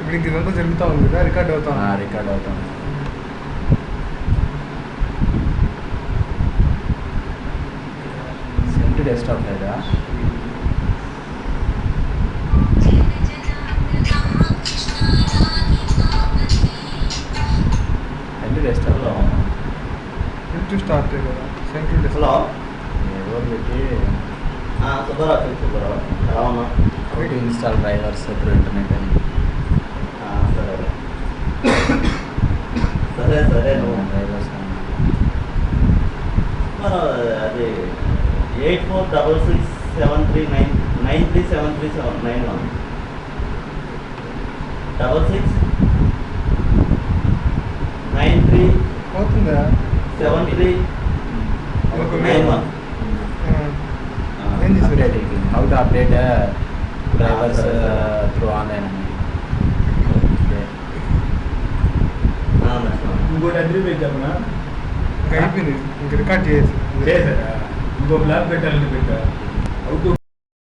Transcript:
ఇప్పుడు ఇదంతా జరుగుతూ ఉంది కదా, రికార్డ్ అవుతాం. రికార్డ్ అవుతాం. సెంట్ డెస్క్టాప్ లేదా? సెంట్ డెస్క్టాప్లో సెంట్ స్టార్ట్ కదా, సెంట్ హలో ఏదో పెట్టి సుబ్బారావు సుబ్బారావు ఎలా ఉన్నా? ఒకటి ఇన్స్టాల్ డ్రైవర్స్ త్రూ ఇంటర్నెట్ అని. సరే సరే సరే నువ్వు డ్రైవర్స్ మనం అది 846673937391 6693 అవుతుందా? 7391 ఏం చేశారు? How to update drivers through online అని. ఇంకోటి అగ్రిమెంట్ చెప్పనా? ఇంకా అయిపోయింది, ఇంక రికార్డ్ చేసి చేశారా? ఇంకో బ్లాక్ పెట్టాలని పెట్టా అవుట్